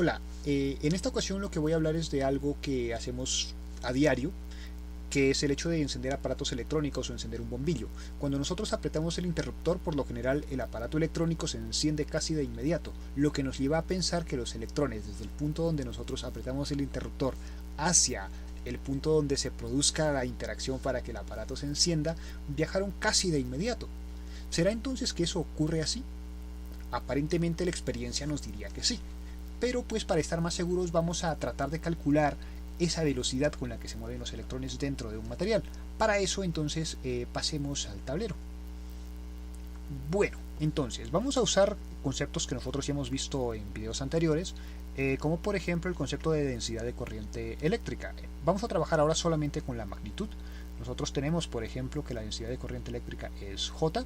Hola, en esta ocasión lo que voy a hablar es de algo que hacemos a diario, que es el hecho de encender aparatos electrónicos o encender un bombillo. Cuando nosotros apretamos el interruptor, por lo general el aparato electrónico se enciende casi de inmediato, lo que nos lleva a pensar que los electrones, desde el punto donde nosotros apretamos el interruptor hacia el punto donde se produzca la interacción para que el aparato se encienda, viajaron casi de inmediato. ¿Será entonces que eso ocurre así? Aparentemente la experiencia nos diría que sí, pero pues para estar más seguros vamos a tratar de calcular esa velocidad con la que se mueven los electrones dentro de un material. Para eso entonces pasemos al tablero. Bueno, entonces vamos a usar conceptos que nosotros ya hemos visto en videos anteriores, como por ejemplo el concepto de densidad de corriente eléctrica. Vamos a trabajar ahora solamente con la magnitud. Nosotros tenemos por ejemplo que la densidad de corriente eléctrica es J,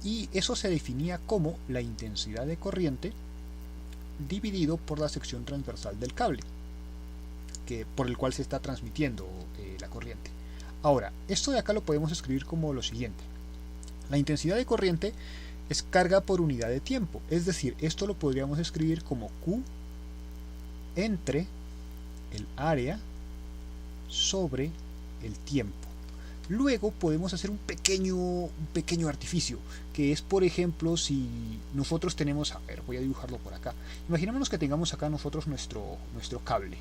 y eso se definía como la intensidad de corriente dividido por la sección transversal del cable por el cual se está transmitiendo la corriente. Ahora, esto de acá lo podemos escribir como lo siguiente. La intensidad de corriente es carga por unidad de tiempo, es decir, esto lo podríamos escribir como Q entre el área sobre el tiempo. Luego podemos hacer un pequeño artificio, que es por ejemplo si nosotros tenemos, a ver, voy a dibujarlo por acá. Imaginémonos que tengamos acá nosotros nuestro cable,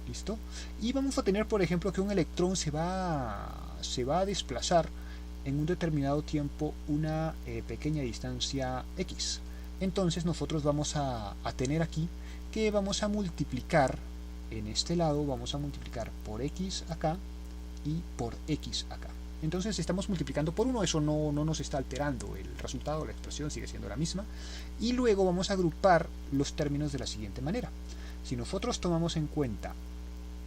¿listo? Y vamos a tener por ejemplo que un electrón se va a desplazar en un determinado tiempo una pequeña distancia x. Entonces nosotros vamos a tener aquí que vamos a multiplicar, en este lado vamos a multiplicar por x acá y por x acá. Entonces estamos multiplicando por 1, eso no nos está alterando el resultado, la expresión sigue siendo la misma. Y luego vamos a agrupar los términos de la siguiente manera. Si nosotros tomamos en cuenta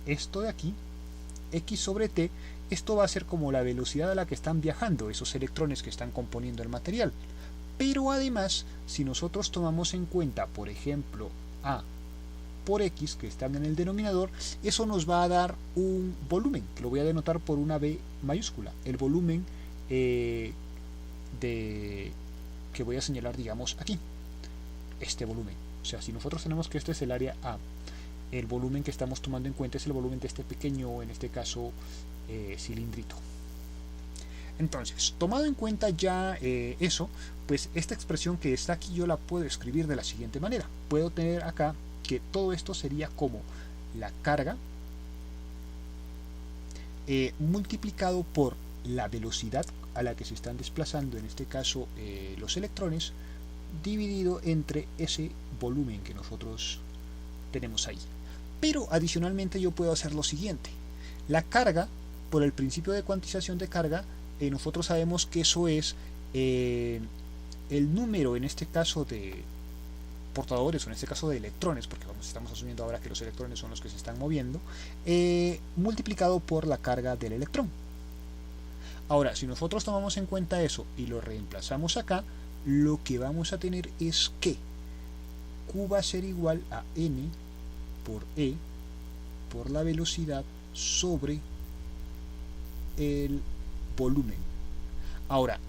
esto de aquí, x sobre t, esto va a ser como la velocidad a la que están viajando esos electrones que están componiendo el material. Pero además, si nosotros tomamos en cuenta, por ejemplo, a por x que están en el denominador, eso nos va a dar un volumen, que lo voy a denotar por una B mayúscula, el volumen que voy a señalar, digamos, aquí, este volumen. O sea, si nosotros tenemos que este es el área A, el volumen que estamos tomando en cuenta es el volumen de este pequeño, en este caso, cilindrito. Entonces, tomado en cuenta ya eso, pues esta expresión que está aquí yo la puedo escribir de la siguiente manera. Puedo tener acá que todo esto sería como la carga multiplicado por la velocidad a la que se están desplazando, en este caso los electrones, dividido entre ese volumen que nosotros tenemos ahí. Pero adicionalmente yo puedo hacer lo siguiente. La carga, por el principio de cuantización de carga, nosotros sabemos que eso es el número, en este caso, de portadores, o en este caso de electrones, porque estamos asumiendo ahora que los electrones son los que se están moviendo, multiplicado por la carga del electrón. Ahora, si nosotros tomamos en cuenta eso y lo reemplazamos acá, lo que vamos a tener es que Q va a ser igual a N por E por la velocidad sobre el volumen. Ahora,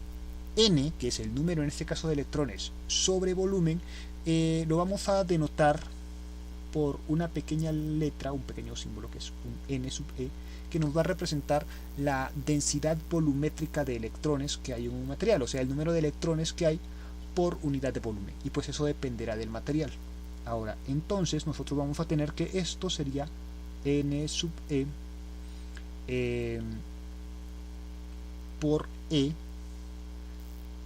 N, que es el número en este caso de electrones sobre volumen, lo vamos a denotar por una pequeña letra, un pequeño símbolo que es un N sub E, que nos va a representar la densidad volumétrica de electrones que hay en un material, o sea, el número de electrones que hay por unidad de volumen, y pues eso dependerá del material. Ahora, entonces nosotros vamos a tener que esto sería N sub E por E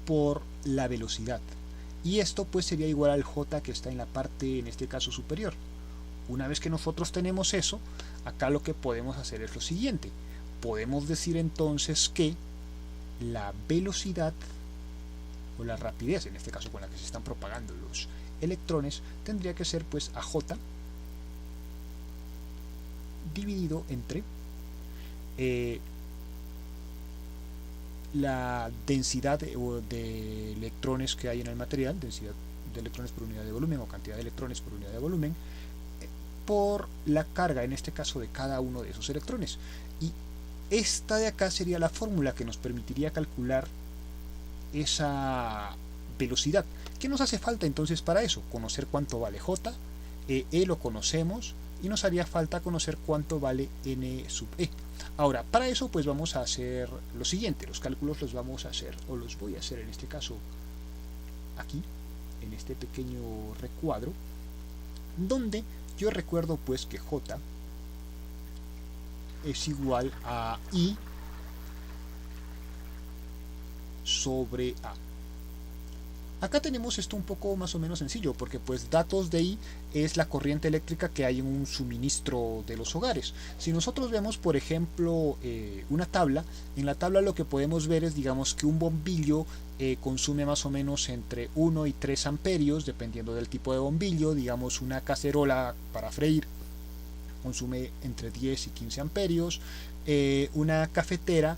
por la velocidad, y esto pues sería igual al J que está en la parte, en este caso, superior. Una vez que nosotros tenemos eso, acá lo que podemos hacer es lo siguiente. Podemos decir entonces que la velocidad o la rapidez, en este caso con la que se están propagando los electrones, tendría que ser pues AJ dividido entre la densidad de electrones que hay en el material, densidad de electrones por unidad de volumen o cantidad de electrones por unidad de volumen, por la carga, en este caso, de cada uno de esos electrones. Y esta de acá sería la fórmula que nos permitiría calcular esa velocidad. ¿Qué nos hace falta entonces para eso? Conocer cuánto vale J E lo conocemos y nos haría falta conocer cuánto vale N sub E. Ahora, para eso pues vamos a hacer lo siguiente, los cálculos los vamos a hacer, o los voy a hacer en este caso aquí, en este pequeño recuadro, donde yo recuerdo pues que J es igual a I sobre A. Acá tenemos esto un poco más o menos sencillo, porque pues datos de I es la corriente eléctrica que hay en un suministro de los hogares. Si nosotros vemos, por ejemplo, una tabla, en la tabla lo que podemos ver es, digamos, que un bombillo consume más o menos entre 1 y 3 amperios, dependiendo del tipo de bombillo. Digamos, una cacerola para freír consume entre 10 y 15 amperios. Una cafetera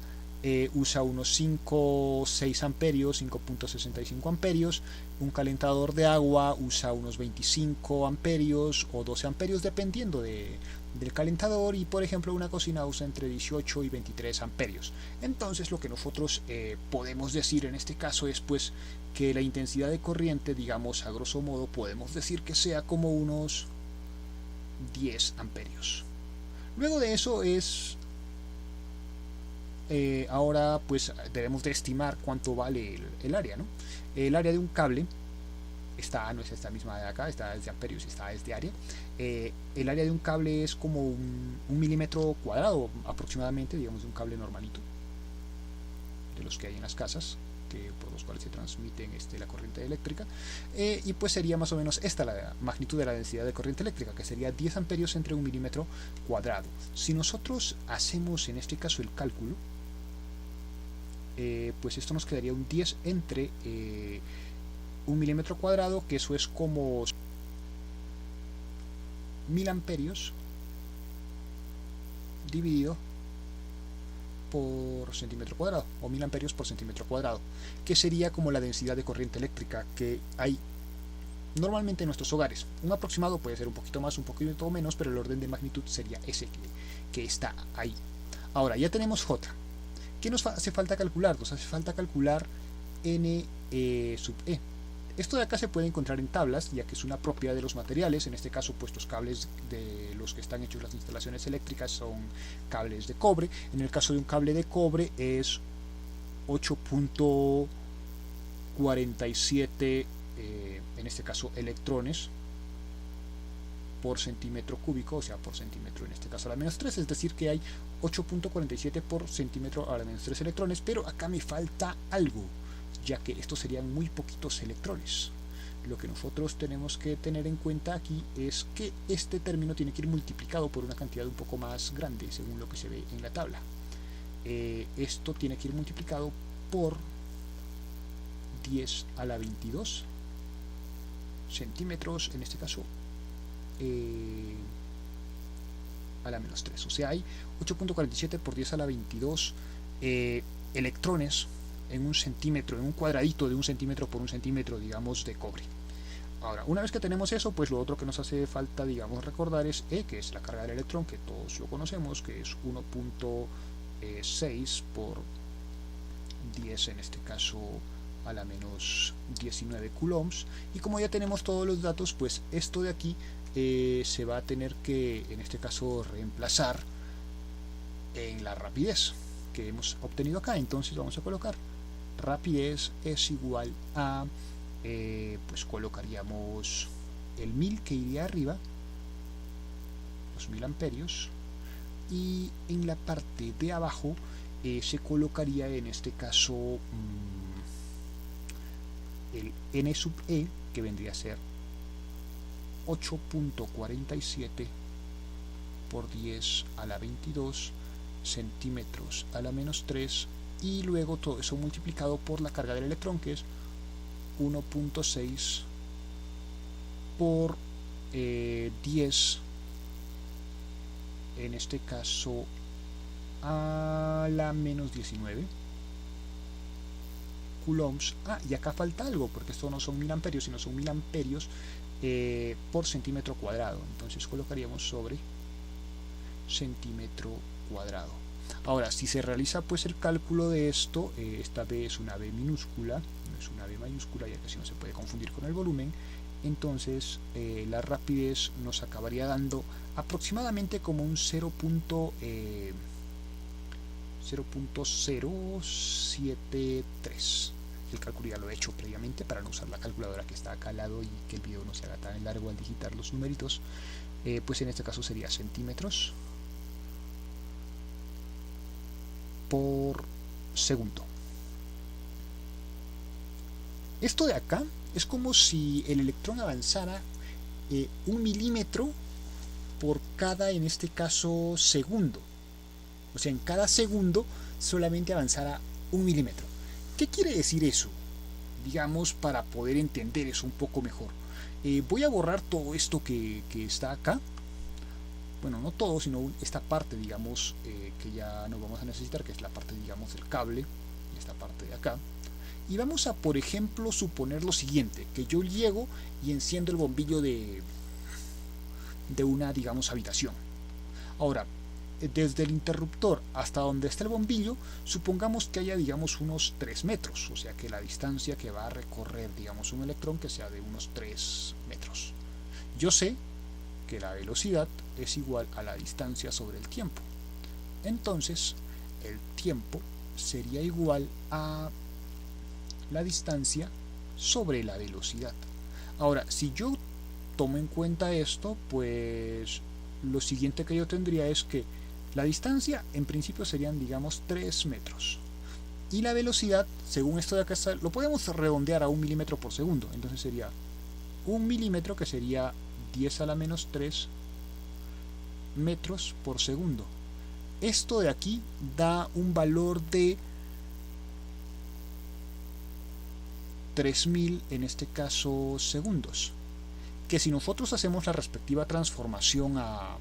usa unos 5 o 6 amperios, 5.65 amperios. Un calentador de agua usa unos 25 amperios o 12 amperios dependiendo del calentador, y por ejemplo una cocina usa entre 18 y 23 amperios. Entonces lo que nosotros podemos decir en este caso es pues que la intensidad de corriente, digamos a grosso modo, podemos decir que sea como unos 10 amperios. Luego de eso es ahora pues debemos de estimar cuánto vale el área, ¿no? El área de un cable no es esta misma de acá, esta es de amperios y esta es de área. El área de un cable es como un milímetro cuadrado aproximadamente, digamos, de un cable normalito, de los que hay en las casas, por los cuales se transmiten la corriente eléctrica, y pues sería más o menos esta la magnitud de la densidad de corriente eléctrica, que sería 10 amperios entre un milímetro cuadrado. Si nosotros hacemos en este caso el cálculo, pues esto nos quedaría un 10 entre un milímetro cuadrado, que eso es como 1000 amperios dividido por centímetro cuadrado, o 1000 amperios por centímetro cuadrado, que sería como la densidad de corriente eléctrica que hay normalmente en nuestros hogares. Un aproximado puede ser un poquito más, un poquito menos, pero el orden de magnitud sería ese que está ahí. Ahora ya tenemos J. ¿Qué nos hace falta calcular? Nos hace falta calcular N sub E. Esto de acá se puede encontrar en tablas, ya que es una propiedad de los materiales. En este caso, pues los cables de los que están hechos las instalaciones eléctricas son cables de cobre. En el caso de un cable de cobre es 8.47 en este caso electrones por centímetro cúbico, o sea, por centímetro en este caso a la menos 3, es decir que hay 8.47 por centímetro a la menos 3 electrones, pero acá me falta algo, ya que estos serían muy poquitos electrones. Lo que nosotros tenemos que tener en cuenta aquí es que este término tiene que ir multiplicado por una cantidad un poco más grande, según lo que se ve en la tabla. Esto tiene que ir multiplicado por 10 a la 22 centímetros, en este caso a la menos 3, o sea hay 8.47 por 10 a la 22 electrones en un centímetro, en un cuadradito de un centímetro por un centímetro, digamos, de cobre. Ahora, una vez que tenemos eso, pues lo otro que nos hace falta, digamos, recordar es E, que es la carga del electrón, que todos lo conocemos, que es 1.6 por 10, en este caso a la menos 19 coulombs. Y como ya tenemos todos los datos, pues esto de aquí se va a tener que, en este caso, reemplazar en la rapidez que hemos obtenido acá. Entonces vamos a colocar rapidez es igual a pues colocaríamos el 1000 que iría arriba, los 1000 amperios, y en la parte de abajo se colocaría en este caso el N sub E, que vendría a ser 8.47 por 10 a la 22 centímetros a la menos 3, y luego todo eso multiplicado por la carga del electrón, que es 1.6 por 10, en este caso a la menos 19 coulombs. Y acá falta algo, porque esto no son 1000 amperios, sino son 1000 amperios por centímetro cuadrado. Entonces colocaríamos sobre centímetro cuadrado. Ahora, si se realiza pues el cálculo de esto, esta B es una B minúscula, no es una B mayúscula, ya que si no se puede confundir con el volumen, entonces la rapidez nos acabaría dando aproximadamente como un 0.073. El cálculo ya lo he hecho previamente para no usar la calculadora que está acá al lado y que el video no se haga tan largo al digitar los numeritos. Pues en este caso sería centímetros por segundo. Esto de acá es como si el electrón avanzara 1 milímetro por cada, en este caso, segundo. O sea, en cada segundo solamente avanzara 1 milímetro. ¿Qué quiere decir eso? Digamos, para poder entender eso un poco mejor. Voy a borrar todo esto que está acá. Bueno, no todo, sino esta parte, digamos, que ya no vamos a necesitar, que es la parte, digamos, del cable, esta parte de acá. Y vamos a, por ejemplo, suponer lo siguiente, que yo llego y enciendo el bombillo de una, digamos, habitación. Ahora, desde el interruptor hasta donde está el bombillo, supongamos que haya, digamos, unos 3 metros, o sea que la distancia que va a recorrer, digamos, un electrón que sea de unos 3 metros. Yo sé que la velocidad es igual a la distancia sobre el tiempo. Entonces, el tiempo sería igual a la distancia sobre la velocidad. Ahora, si yo tomo en cuenta esto, pues lo siguiente que yo tendría es que la distancia en principio serían, digamos, 3 metros. Y la velocidad, según esto de acá, lo podemos redondear a 1 milímetro por segundo. Entonces sería 1 milímetro, que sería 10 a la menos 3 metros por segundo. Esto de aquí da un valor de 3000, en este caso, segundos. Que si nosotros hacemos la respectiva transformación a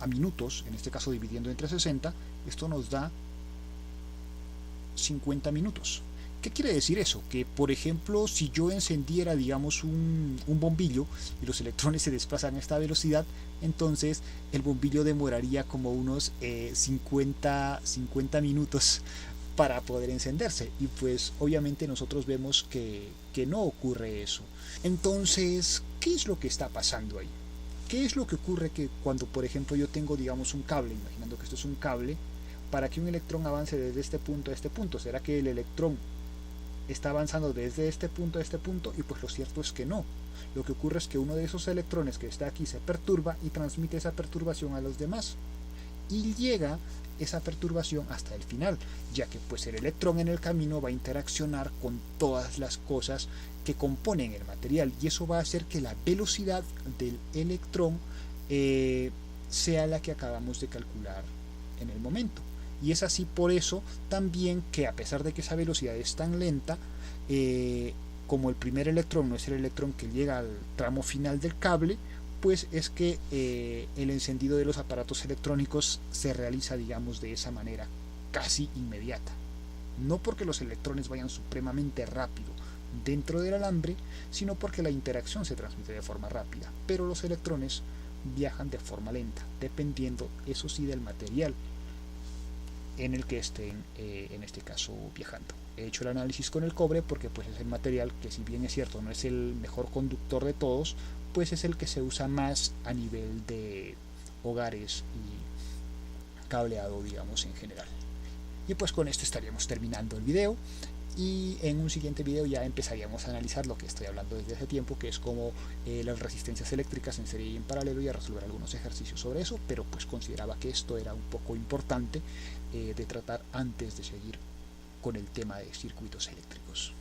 minutos, en este caso dividiendo entre 60, esto nos da 50 minutos. ¿Qué quiere decir eso? Que, por ejemplo, si yo encendiera, digamos, un bombillo y los electrones se desplazan a esta velocidad, entonces el bombillo demoraría como unos 50 minutos para poder encenderse. Y pues obviamente nosotros vemos que no ocurre eso. Entonces, ¿qué es lo que está pasando ahí? ¿Qué es lo que ocurre que cuando, por ejemplo, yo tengo, digamos, un cable, imaginando que esto es un cable, para que un electrón avance desde este punto a este punto? ¿Será que el electrón está avanzando desde este punto a este punto? Y pues lo cierto es que no. Lo que ocurre es que uno de esos electrones que está aquí se perturba y transmite esa perturbación a los demás. Y llega esa perturbación hasta el final, ya que pues el electrón en el camino va a interaccionar con todas las cosas que componen el material, y eso va a hacer que la velocidad del electrón sea la que acabamos de calcular en el momento. Y es así por eso también que, a pesar de que esa velocidad es tan lenta, como el primer electrón no es el electrón que llega al tramo final del cable, pues es que el encendido de los aparatos electrónicos se realiza, digamos, de esa manera casi inmediata. No porque los electrones vayan supremamente rápido dentro del alambre, sino porque la interacción se transmite de forma rápida, pero los electrones viajan de forma lenta, dependiendo, eso sí, del material en el que estén, en este caso, viajando. He hecho el análisis con el cobre porque pues es el material que, si bien es cierto no es el mejor conductor de todos, pues es el que se usa más a nivel de hogares y cableado, digamos, en general. Y pues con esto estaríamos terminando el video, y en un siguiente video ya empezaríamos a analizar lo que estoy hablando desde hace tiempo, que es como las resistencias eléctricas en serie y en paralelo, y a resolver algunos ejercicios sobre eso, pero pues consideraba que esto era un poco importante de tratar antes de seguir con el tema de circuitos eléctricos.